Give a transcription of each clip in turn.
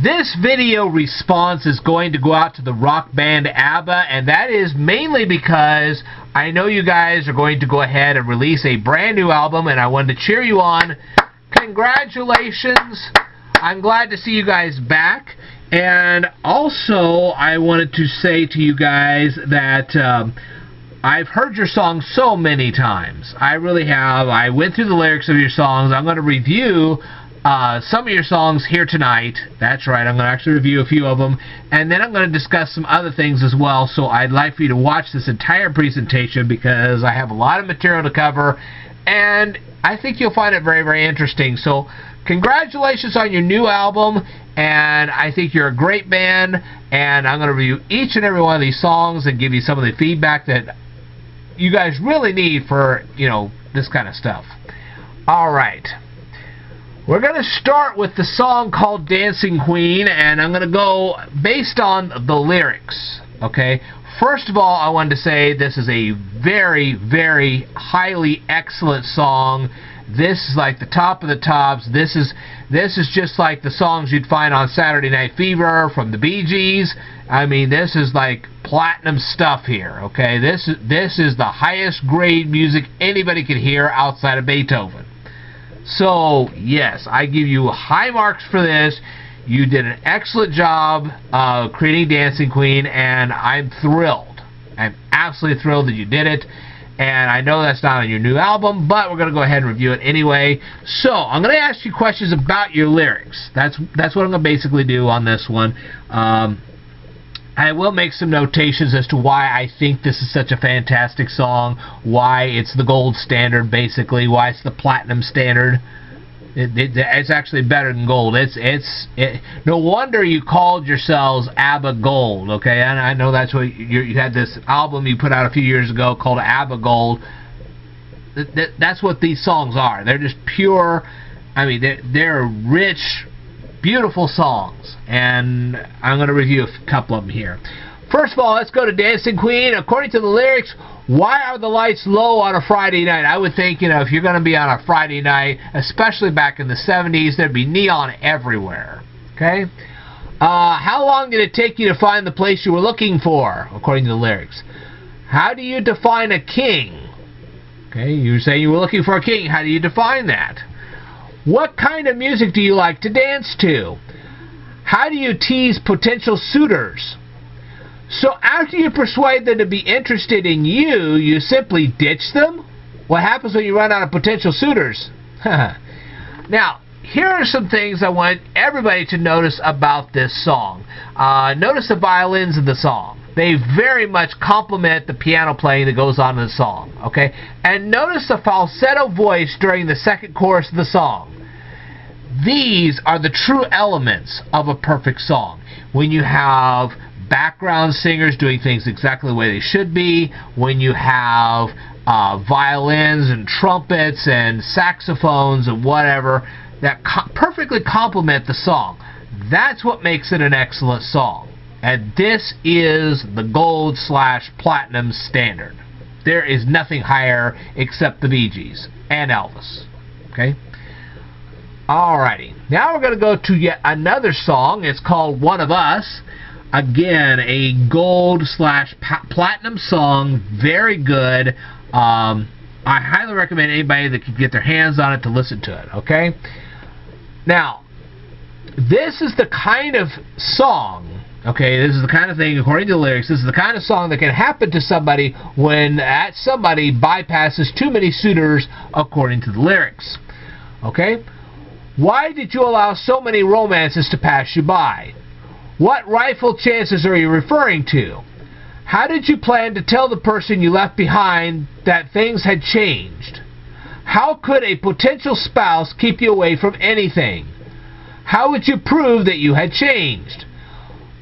This video response is going to go out to the rock band ABBA, and that is mainly because I know you guys are going to go ahead and release a brand new album, and I wanted to cheer you on. Congratulations! I'm glad to see you guys back. And also, I wanted to say to you guys that I've heard your songs so many times. I really have. I went through the lyrics of your songs. I'm going to review some of your songs here tonight. That's right, I'm going to actually review a few of them, and then I'm going to discuss some other things as well. So I'd like for you to watch this entire presentation because I have a lot of material to cover, and I think you'll find it very, very interesting. So congratulations on your new album, and I think you're a great band, and I'm going to review each and every one of these songs and give you some of the feedback that you guys really need for, you know, this kind of stuff. Alright. We're going to start with the song called Dancing Queen, and I'm going to go based on the lyrics, okay? First of all, I wanted to say this is a very, very highly excellent song. This is like the top of the tops. This is just like the songs you'd find on Saturday Night Fever from the Bee Gees. I mean, this is like platinum stuff here, okay? This is the highest grade music anybody could hear outside of Beethoven. So, yes, I give you high marks for this. You did an excellent job creating Dancing Queen, and I'm thrilled. I'm absolutely thrilled that you did it. And I know that's not on your new album, but we're going to go ahead and review it anyway. So, I'm going to ask you questions about your lyrics. That's what I'm going to basically do on this one. I will make some notations as to why I think this is such a fantastic song, why it's the gold standard, basically, why it's the platinum standard. It's actually better than gold. No wonder you called yourselves ABBA Gold, okay? And I know that's what you had this album you put out a few years ago called ABBA Gold. That's what these songs are. They're just pure. I mean, they're rich, beautiful songs, and I'm going to review a couple of them here. First of all, let's go to Dancing Queen. According to the lyrics, why are the lights low on a Friday night? I would think, you know, if you're going to be on a Friday night, especially back in the 70s, there'd be neon everywhere. Okay? How long did it take you to find the place you were looking for, according to the lyrics? How do you define a king? Okay, you were saying you were looking for a king. How do you define that? What kind of music do you like to dance to? How do you tease potential suitors? So after you persuade them to be interested in you, you simply ditch them? What happens when you run out of potential suitors? Now, here are some things I want everybody to notice about this song. Notice the violins in the song. They very much complement the piano playing that goes on in the song, okay? And notice the falsetto voice during the second chorus of the song. These are the true elements of a perfect song. When you have background singers doing things exactly the way they should be, when you have violins and trumpets and saxophones and whatever that perfectly complement the song, that's what makes it an excellent song. And this is the gold/platinum standard. There is nothing higher except the Bee Gees and Elvis. Okay? Alrighty. Now we're going to go to yet another song. It's called One of Us. Again, a gold/platinum song. Very good. I highly recommend anybody that can get their hands on it to listen to it. Okay? Now, this is the kind of song. Okay, this is the kind of thing, according to the lyrics, this is the kind of song that can happen to somebody when that somebody bypasses too many suitors, according to the lyrics. Okay? Why did you allow so many romances to pass you by? What rifle chances are you referring to? How did you plan to tell the person you left behind that things had changed? How could a potential spouse keep you away from anything? How would you prove that you had changed?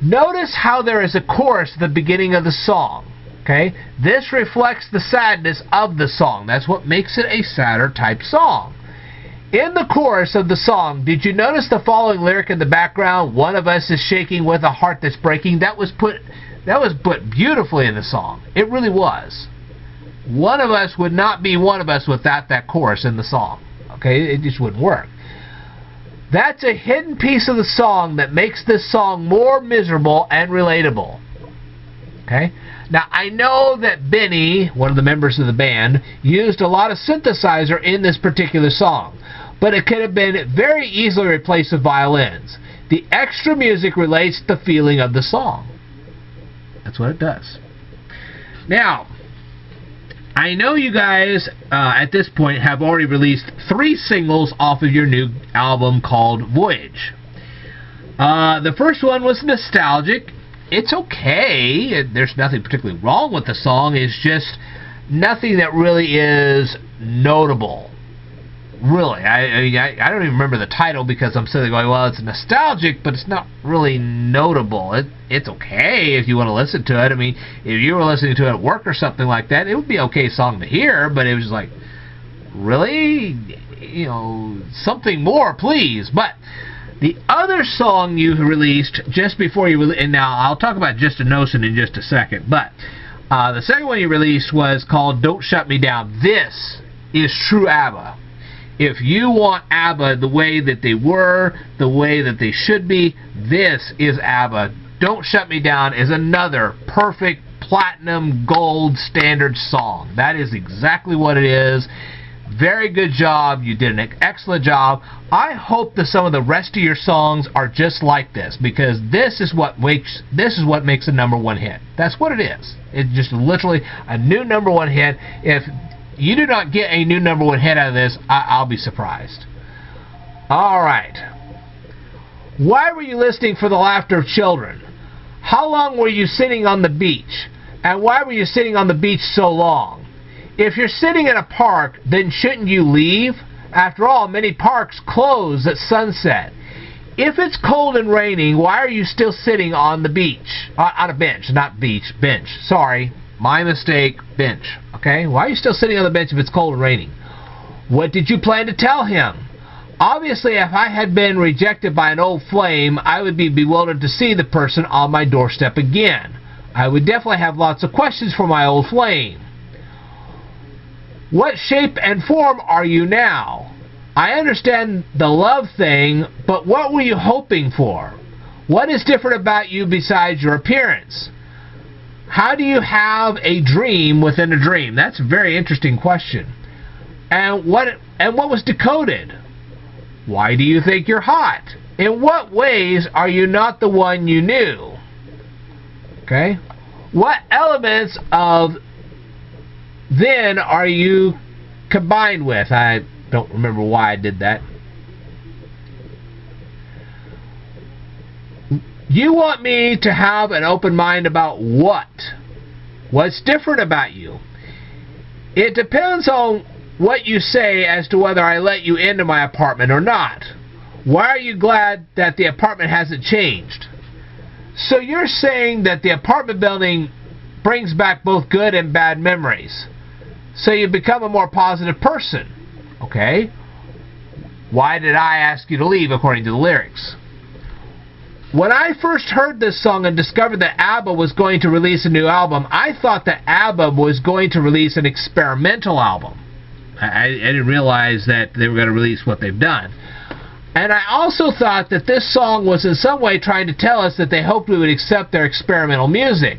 Notice how there is a chorus at the beginning of the song. Okay? This reflects the sadness of the song. That's what makes it a sadder type song. In the chorus of the song, did you notice the following lyric in the background? One of us is shaking with a heart that's breaking. That was put beautifully in the song. It really was. One of us would not be one of us without that chorus in the song. Okay? It just wouldn't work. That's a hidden piece of the song that makes this song more miserable and relatable. Okay? Now, I know that Benny, one of the members of the band, used a lot of synthesizer in this particular song, but it could have been very easily replaced with violins. The extra music relates to the feeling of the song. That's what it does. Now, I know you guys, at this point, have already released 3 singles off of your new album called Voyage. The first one was Nostalgic. It's okay. There's nothing particularly wrong with the song. It's just nothing that really is notable. Really. I don't even remember the title because I'm sitting there going, well, it's nostalgic, but it's not really notable. It's okay if you want to listen to it. I mean, if you were listening to it at work or something like that, it would be an okay song to hear, but it was just like, really? You know, something more, please. But the other song you released just before you and now I'll talk about Just a Notion in just a second, but the second one you released was called Don't Shut Me Down. This is true ABBA. If you want ABBA the way that they were, the way that they should be, this is ABBA. Don't Shut Me Down is another perfect platinum gold standard song. That is exactly what it is. Very good job. You did an excellent job. I hope that some of the rest of your songs are just like this, because this is what makes a #1 hit. That's what it is. It's just literally a new #1 hit. If you do not get a new #1 hit out of this, I'll be surprised. All right. Why were you listening for the laughter of children? How long were you sitting on the beach? And why were you sitting on the beach so long? If you're sitting in a park, then shouldn't you leave? After all, many parks close at sunset. If it's cold and raining, why are you still sitting on the beach? On a bench, not beach, bench. Sorry, my mistake, bench. Okay? Why are you still sitting on the bench if it's cold and raining? What did you plan to tell him? Obviously, if I had been rejected by an old flame, I would be bewildered to see the person on my doorstep again. I would definitely have lots of questions for my old flame. What shape and form are you now? I understand the love thing, but what were you hoping for? What is different about you besides your appearance? How do you have a dream within a dream? That's a very interesting question. And what was decoded? Why do you think you're hot? In what ways are you not the one you knew? Okay? What elements of then are you combined with? I don't remember why I did that. You want me to have an open mind about what? What's different about you? It depends on what you say as to whether I let you into my apartment or not. Why are you glad that the apartment hasn't changed? So you're saying that the apartment building brings back both good and bad memories. So you become a more positive person. Okay? Why did I ask you to leave according to the lyrics? When I first heard this song and discovered that ABBA was going to release a new album, I thought that ABBA was going to release an experimental album. I didn't realize that they were going to release what they've done. And I also thought that this song was in some way trying to tell us that they hoped we would accept their experimental music.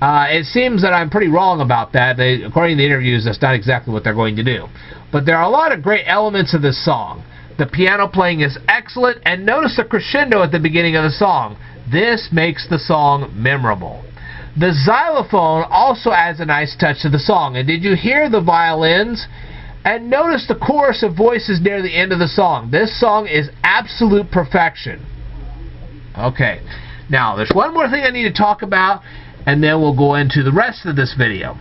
It seems that I'm pretty wrong about that. According to the interviews, that's not exactly what they're going to do. But there are a lot of great elements of this song. The piano playing is excellent, and notice the crescendo at the beginning of the song. This makes the song memorable. The xylophone also adds a nice touch to the song. And did you hear the violins? And notice the chorus of voices near the end of the song. This song is absolute perfection. Okay. Now, there's one more thing I need to talk about, and then we'll go into the rest of this video.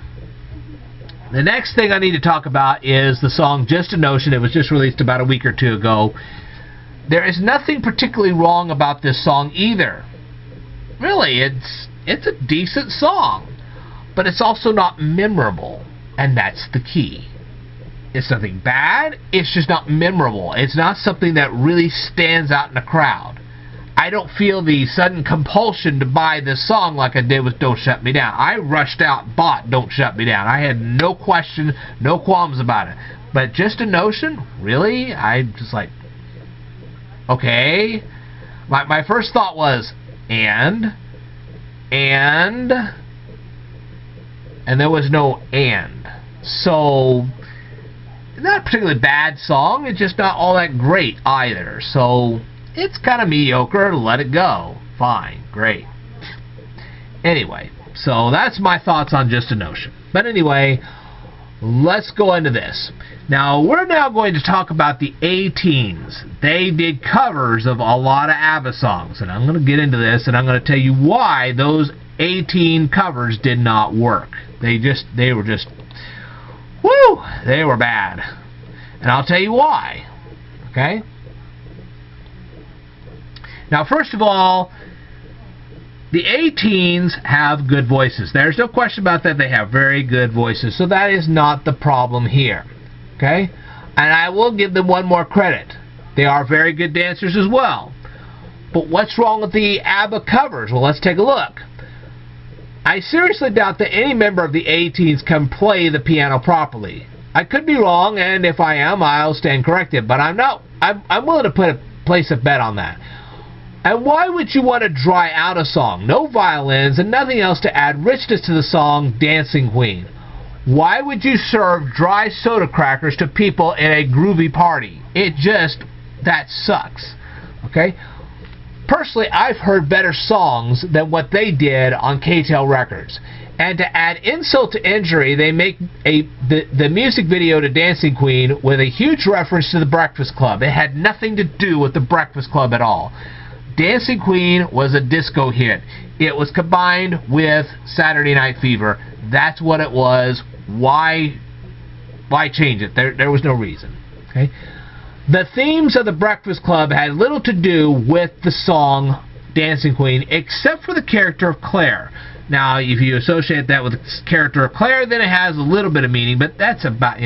The next thing I need to talk about is the song Just a Notion. It was just released about a week or two ago. There is nothing particularly wrong about this song either. Really, it's a decent song, but it's also not memorable, and that's the key. It's nothing bad, it's just not memorable. It's not something that really stands out in a crowd. I don't feel the sudden compulsion to buy this song like I did with Don't Shut Me Down. I rushed out and bought Don't Shut Me Down. I had no question, no qualms about it. But Just a Notion? Really? I just like, Okay? My first thought was, and there was no and. So, not a particularly bad song, it's just not all that great either. So, it's kind of mediocre, let it go. Fine, great. Anyway, so that's my thoughts on Just a Notion. But anyway, let's go into this. Now, we're now going to talk about the A-Teens. They did covers of a lot of ABBA songs, and I'm going to get into this, and I'm going to tell you why those A-Teen covers did not work. They were just, woo, they were bad. And I'll tell you why. Okay? Now, first of all, the A-Teens have good voices. There's no question about that. They have very good voices. So that is not the problem here. Okay? And I will give them one more credit. They are very good dancers as well. But what's wrong with the ABBA covers? Well, let's take a look. I seriously doubt that any member of the A-Teens can play the piano properly. I could be wrong, and if I am, I'll stand corrected. But I'm not. I'm willing to place a bet on that. And why would you want to dry out a song? No violins and nothing else to add richness to the song Dancing Queen. Why would you serve dry soda crackers to people in a groovy party? That sucks. Okay? Personally, I've heard better songs than what they did on K-Tel Records. And to add insult to injury, they make the music video to Dancing Queen with a huge reference to the Breakfast Club. It had nothing to do with the Breakfast Club at all. Dancing Queen was a disco hit. It was combined with Saturday Night Fever. That's what it was. Why change it? There was no reason. Okay? The themes of the Breakfast Club had little to do with the song Dancing Queen, except for the character of Claire. Now, if you associate that with the character of Claire, then it has a little bit of meaning, but that's about,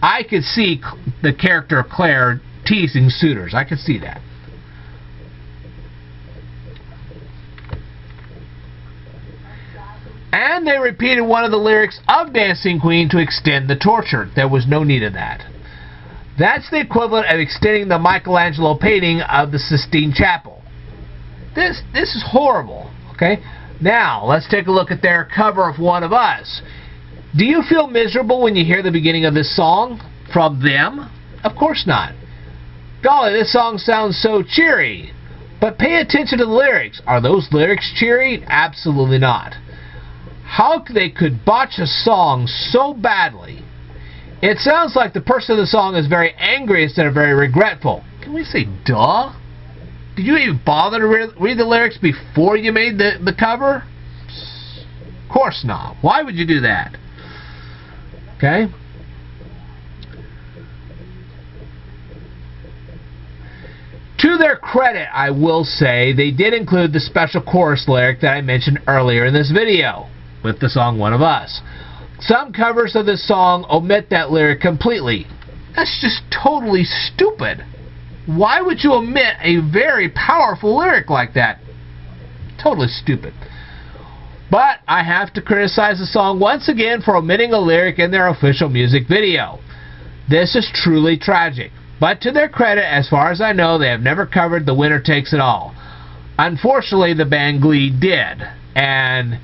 I could see the character of Claire teasing suitors. I could see that. And they repeated one of the lyrics of Dancing Queen to extend the torture. There was no need of that. That's the equivalent of extending the Michelangelo painting of the Sistine Chapel. This is horrible. Okay? Now, let's take a look at their cover of One of Us. Do you feel miserable when you hear the beginning of this song from them? Of course not. Golly, this song sounds so cheery. But pay attention to the lyrics. Are those lyrics cheery? Absolutely not. How they could botch a song so badly? It sounds like the person of the song is very angry instead of very regretful. Can we say duh? Did you even bother to read the lyrics before you made the cover? Of course not. Why would you do that? Okay? To their credit, I will say, they did include the special chorus lyric that I mentioned earlier in this video with the song One of Us. Some covers of this song omit that lyric completely. That's just totally stupid. Why would you omit a very powerful lyric like that? Totally stupid. But I have to criticize the song once again for omitting a lyric in their official music video. This is truly tragic. But to their credit, as far as I know, they have never covered The Winner Takes It All. Unfortunately, the band Glee did. And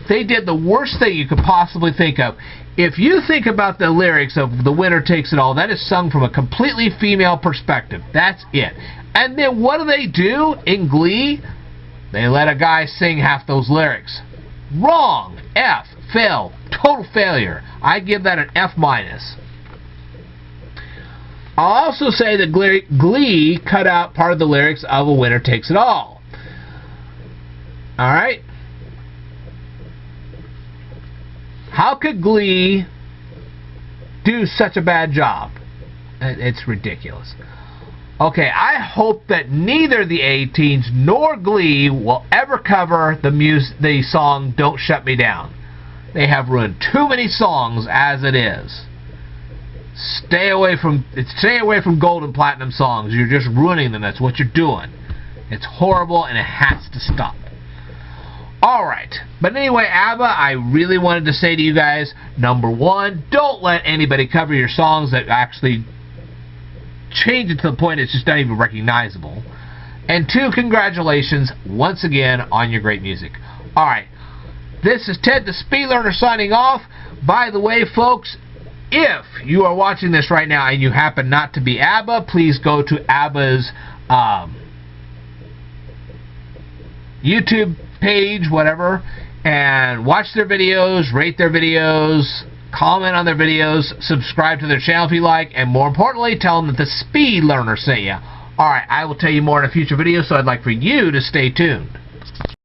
they did the worst thing you could possibly think of. If you think about the lyrics of The Winner Takes It All, that is sung from a completely female perspective. That's it. And then what do in Glee? They let a guy sing half those lyrics. Wrong. F. Fail. Total failure. I give that an F-. I'll also say that Glee cut out part of the lyrics of A Winner Takes It All. Alright? How could Glee do such a bad job? It's ridiculous. Okay, I hope that neither the A-Teens nor Glee will ever cover the song Don't Shut Me Down. They have ruined too many songs as it is. Stay away from gold and platinum songs. You're just ruining them. That's what you're doing. It's horrible and it has to stop. Alright, but anyway, ABBA, I really wanted to say to you guys, number one, don't let anybody cover your songs that actually change it to the point it's just not even recognizable. And 2, congratulations once again on your great music. Alright, this is Ted the Speed Learner signing off. By the way, folks, if you are watching this right now and you happen not to be ABBA, please go to ABBA's YouTube page, whatever, and watch their videos, rate their videos, comment on their videos, subscribe to their channel if you like, and more importantly, tell them that the Speed Learner sent you. Alright, I will tell you more in a future video, so I'd like for you to stay tuned.